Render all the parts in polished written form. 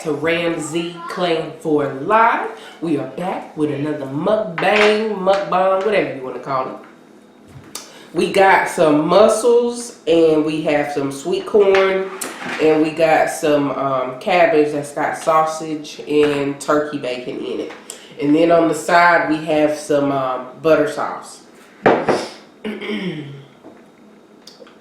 to Ramsey Claim for Live. We are back with another mukbang, whatever you want to call it. We got some mussels, and we have some sweet corn, and we got some cabbage that's got sausage and turkey bacon in it. And then on the side, we have some butter sauce.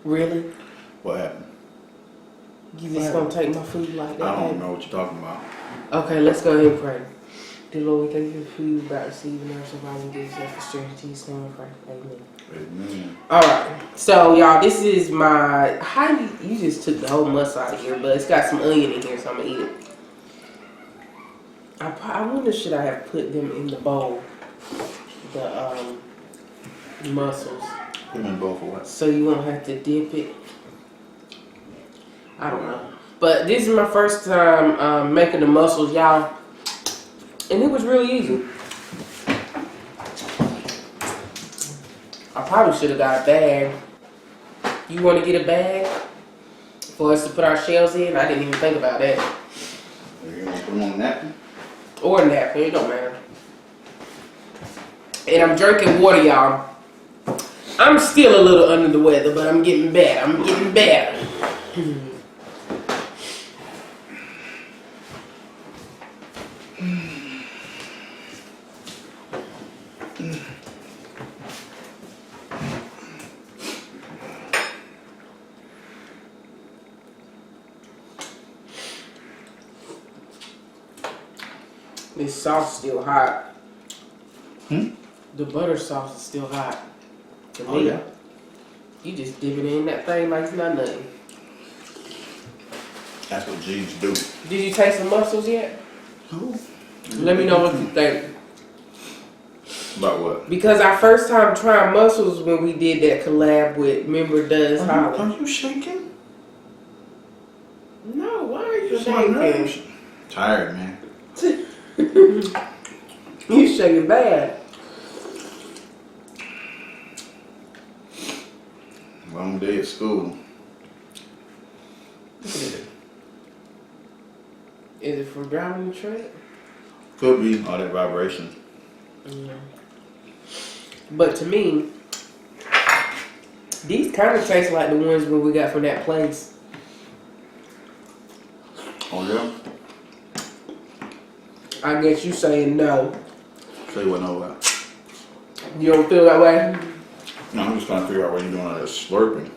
Really? What happened? You just gonna take my food like that? I don't know what you're talking about. Okay, let's go ahead and pray. Dear Lord, we thank you for you about receiving our surviving gifts and for strength to stand and pray. Amen. Amen. Alright, so y'all, this is my, you just took the whole must out of here, but it's got some onion in here, so I'm gonna eat it. I wonder, should I have put them in the bowl? The mussels. Put them in the bowl for what? So you won't have to dip it. I don't know. But this is my first time making the mussels, y'all. And it was really easy. I probably should have got a bag. You want to get a bag for us to put our shells in? I didn't even think about that. You want to put them on a napkin? Or a napkin, it don't matter. And I'm drinking water, y'all. I'm still a little under the weather, but I'm getting better. I'm getting better. This sauce is still hot. The butter sauce is still hot. To me, yeah? You just dip it in that thing like it's not nothing. That's what G's do. Did you taste the mussels yet? Oh. Let me know what you think. About what? Because our first time trying mussels when we did that collab with, remember, Does Holly. Are you shaking? No, why are you shaking? shaking? Tired, man. You shaking bad. Long day at school. Is it from driving the truck? Could be all that vibration. Yeah. But to me, these kind of taste like the ones when we got from that place. Oh yeah? I guess you saying no. Say what, no what? You don't feel that way? No, I'm just trying to figure out why you're doing all that slurping.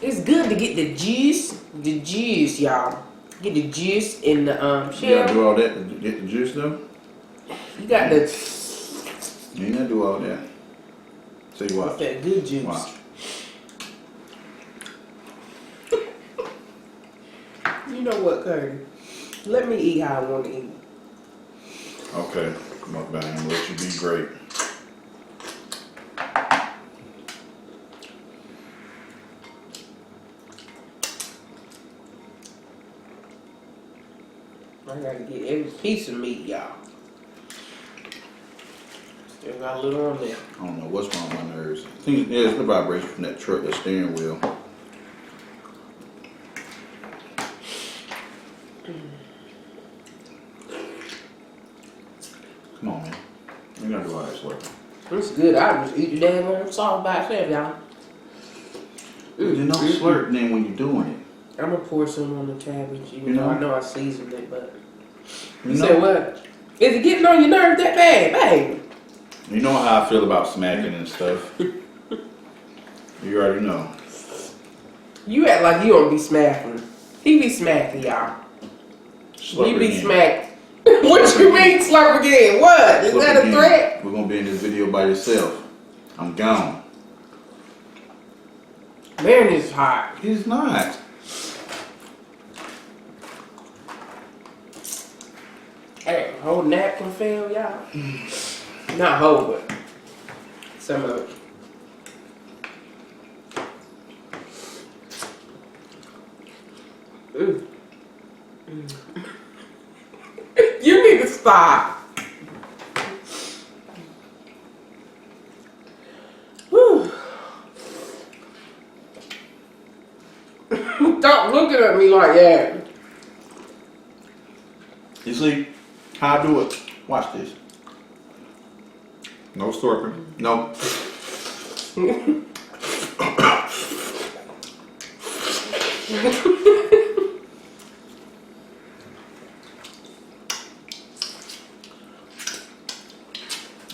It's good to get the juice, y'all. Get the juice in the shell. You gotta do all that to get the juice though? You got the. You ain't gotta do all that. Say what? What's that good juice? Watch. You know what, Curry? Let me eat how I want to eat. Okay, mukbang, let you be great. I gotta get every piece of meat, y'all. Still got a little on there. I don't know what's wrong with my nerves. I think it's the vibration from that truck, that steering wheel. Come on, man. You gotta do all that work. It's good. I just eat the damn salt by itself, y'all. You know, slurp then when you're doing it. I'm gonna pour some on the cabbage, even though I know I seasoned it, but you said what? Is it getting on your nerves that bad, babe? You know how I feel about smacking and stuff. You already know. You act like you don't be smacking. He be smacking, y'all. Slurp You be again. smacked. What you mean slurp again? What? Is Slurp that again. a threat? We're gonna be in this video by yourself. I'm gone. Man, it's hot. He's not. Hey, whole napkin fell, y'all. Not whole, but some of it. You need to stop. Whew. Stop looking at me like that. see how I do it? Watch this. No slurping. No.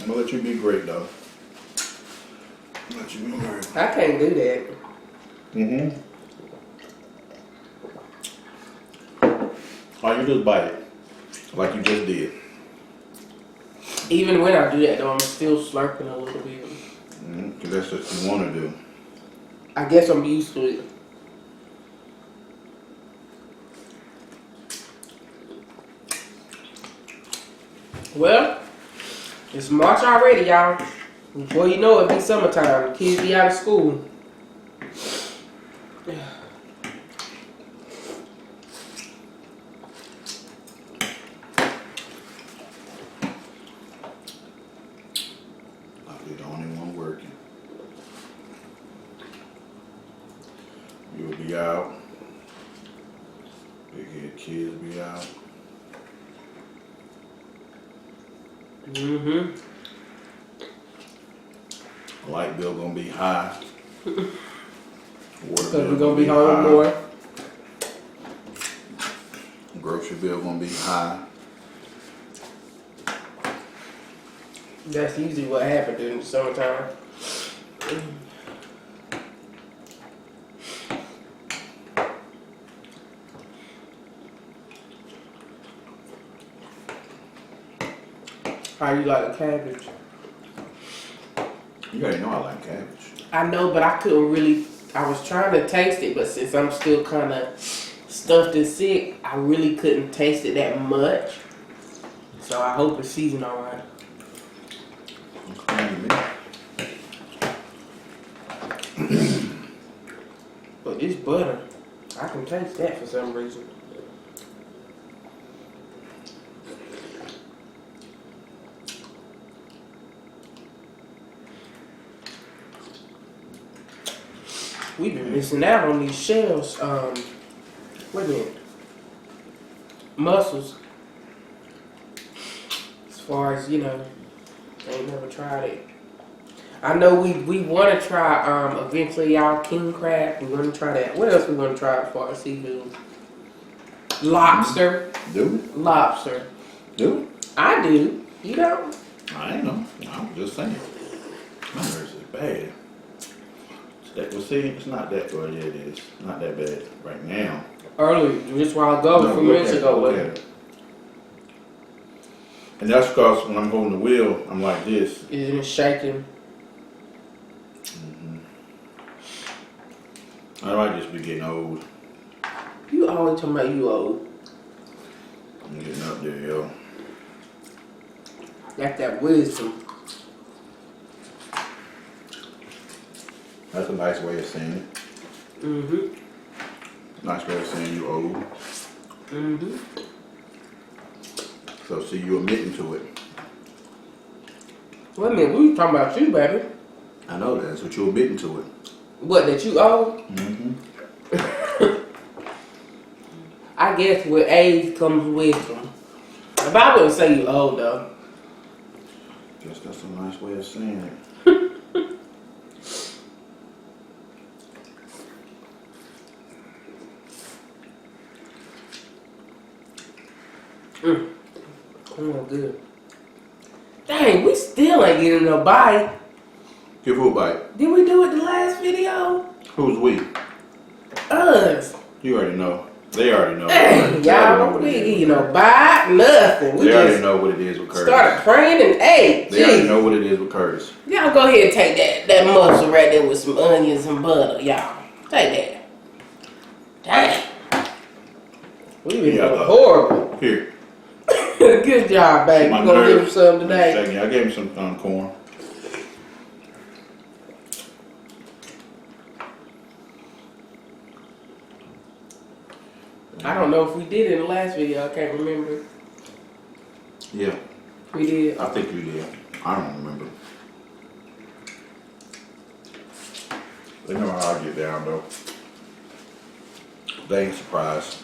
I'm gonna let you be great though. I'm gonna let you be great. I can't do that. Mm-hmm. All you do is bite it. Like you just did. Even when I do that though, I'm still slurping a little bit. Because that's what you want to do. I guess I'm used to it. Well, it's March already, y'all. Before you know it, be summertime. The kids be out of school. I'll be the only one working. You'll be out. Big head kids will be out. Mm-hmm. Light bill gonna be high. Water Because bill we're going to be high. home more. Grocery bill gonna be high. That's usually what happens during the summertime. How you like the cabbage? You already know I like cabbage. I know, but I couldn't really. I was trying to taste it, but since I'm still kind of stuffed and sick, I really couldn't taste it that much. So I hope it's seasoned all right. But this butter, I can taste that for some reason. We've been missing out on these shells. Wait a minute. Mussels. As far as, you know, I ain't never tried it. I know we want to try, eventually, y'all, king crab. We want to try that. What else we want to try as far as seafood? Lobster. Do it? Lobster. Do it? I do. You don't? I ain't know. I'm just saying. My nurse is bad. Well, see, it's not that good. Yeah, it is. Not that bad right now. Early, just a while ago, a few minutes ago. Look at it. And that's because when I'm holding the wheel, I'm like this. Isn't it shaking? I might just be getting old. You always talking about you old. I'm getting up there, yo. Got that wisdom. That's a nice way of saying it. Mm-hmm. Nice way of saying you old. Mm-hmm. So see, you admitting to it. Wait a minute, we was talking about you, baby. I know that. That's what you're admitting to it. What, that you old? Mm-hmm. I guess with age comes wisdom. But I wouldn't say you old, though. Guess that's a nice way of saying it. Come on, good. Dang, we still ain't getting no bite. Give who a bite? Did we do it the last video? Who's we? Us. You already know. They already know. Dang, They already know y'all, what we it is. ain't getting no bite, nothing. We They already just know what it is with Curtis. started praying and ate. They already know what it is with Curtis. Y'all go ahead and take that mussel right there with some onions and butter, y'all. Take that. Dang. We been doing horrible. Here. Good job, baby. My You gonna give him nerves. some today? Second, I gave him some corn. I don't know if we did in the last video. I can't remember. Yeah, We did. I think you did. I don't remember. They know how I get down though. They ain't surprised.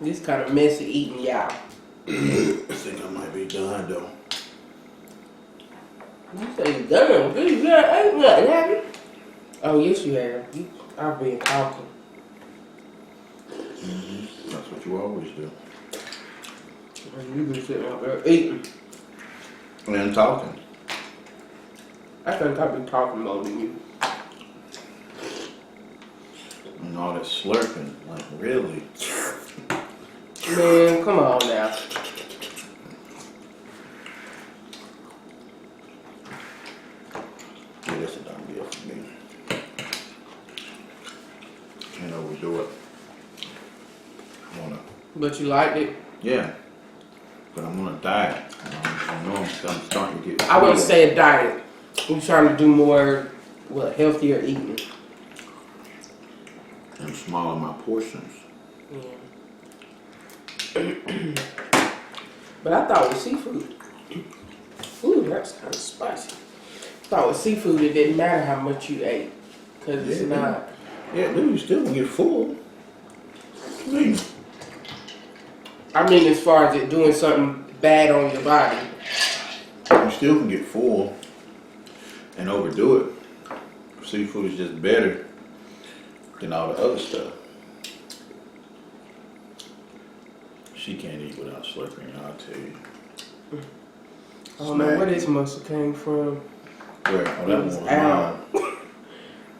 This kind of messy eating, y'all. I think I might be done though. You say you done? Good, you ain't nothing, have you? Oh, yes, you have. I've been talking. That's what you always do. You been sitting out there eating. And talking. I think I've been talking more than you. And all that slurping, like really. Man, come on now. Yeah, that's a done deal for me. Can't overdo it. I wanna, But you liked it? yeah. But I'm on a diet. I know I'm starting to get. I wouldn't say a diet. We're trying to do more, healthier eating. I'm smaller my portions. Yeah. But I thought with seafood, ooh, that's kind of spicy. I thought with seafood it didn't matter how much you ate, because it's not. Yeah, dude, you still gonna get full. I mean, as far as it doing something bad on your body. You still can get full and overdo it. Seafood is just better than all the other stuff. She can't eat without slurping, I'll tell you. I don't know where this mussel came from. Where? Oh, that one was out. mine.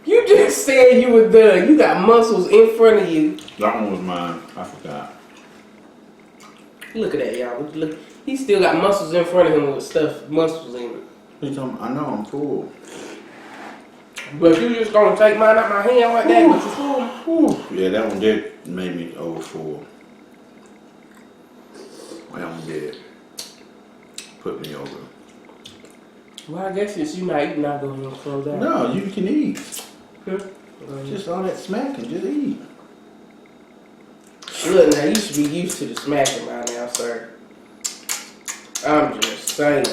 You just said you were done. You got mussels in front of you. That one was mine. I forgot. Look at that, y'all. Look, he still got mussels in front of him with stuff, mussels in it. I know I'm full. But you just gonna take mine out my hand like that, but you full? Yeah, that one did make me over full. That one did put me over. Well, I guess since you not eating, I'll go ahead and close out. No, you can eat. Hmm? Just all that smacking, just eat. Look, now you should be used to the smacking by now, sir. I'm just saying.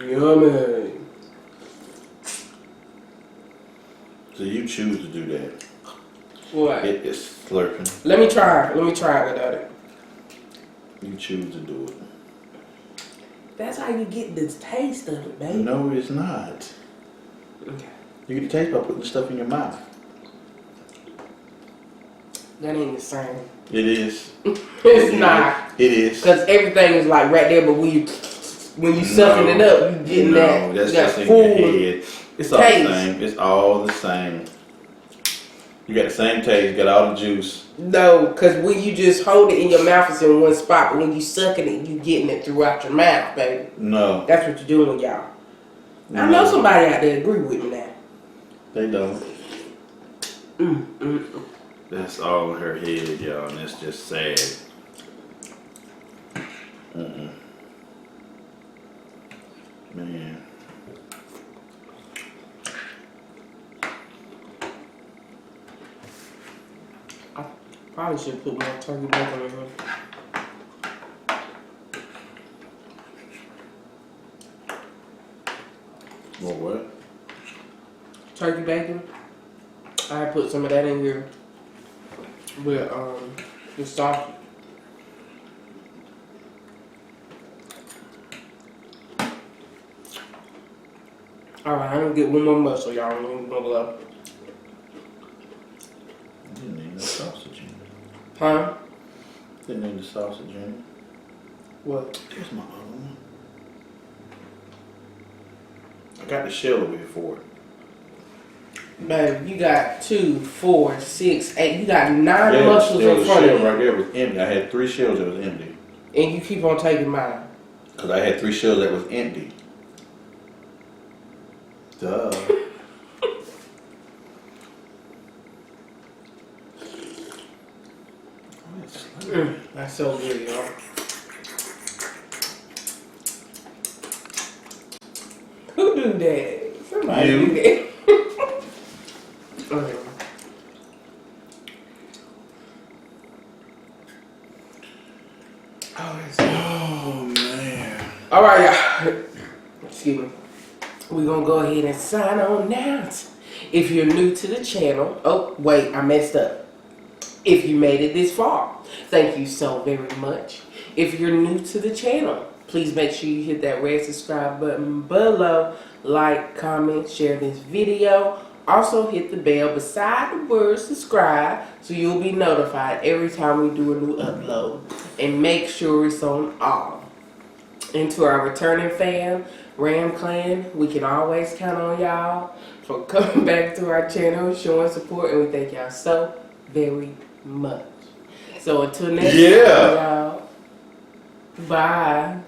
Yummy. So you choose to do that. What? It is slurping. Let me try it without it. You choose to do it. That's how you get the taste of it, baby. No, it's not. Okay. You get the taste by putting the stuff in your mouth. That ain't the same. It is. It's not. It is. Because everything is like right there, but when you sucking it up, you getting that. No, that's you got just in full your head. It's all taste. the same. It's all the same. You got the same taste. You got all the juice. No, because when you just hold it in your mouth, it's in one spot. But when you sucking it, you getting it throughout your mouth, baby. No. That's what you're doing, y'all. No. I know somebody out there agree with me now. They don't. That's all in her head, y'all, and that's just sad. Man. I probably should put more turkey bacon in here. More what? Turkey bacon. I put some of that in here with the sausage. Alright, I'm gonna get one more mussel, y'all. I'm gonna love. Didn't need no sausage in it. Huh? Didn't need the sausage in it. What? Here's my other one. I got the shell over here for it. Babe, you got 2, 4, 6, 8. You got 9 Yeah, mussels still in the front of shell you. right there was empty. I had 3 shells that was empty. And you keep on taking mine. Because I had 3 shells that was empty. Duh. That's so good, y'all. Who do that? Somebody You. do that. Okay. Oh, Oh, man. all right, y'all. excuse me, we're gonna go ahead and sign on out. If you're new to the channel, oh wait, I messed up. If you made it this far, thank you so very much. If you're new to the channel, please make sure you hit that red subscribe button below. Like, comment, share this video. Also hit the bell beside the word subscribe so you'll be notified every time we do a new upload. And make sure it's on all. And to our returning fam, Ram Clan, we can always count on y'all for coming back to our channel, showing support, and we thank y'all so very much. So until next time, y'all, bye.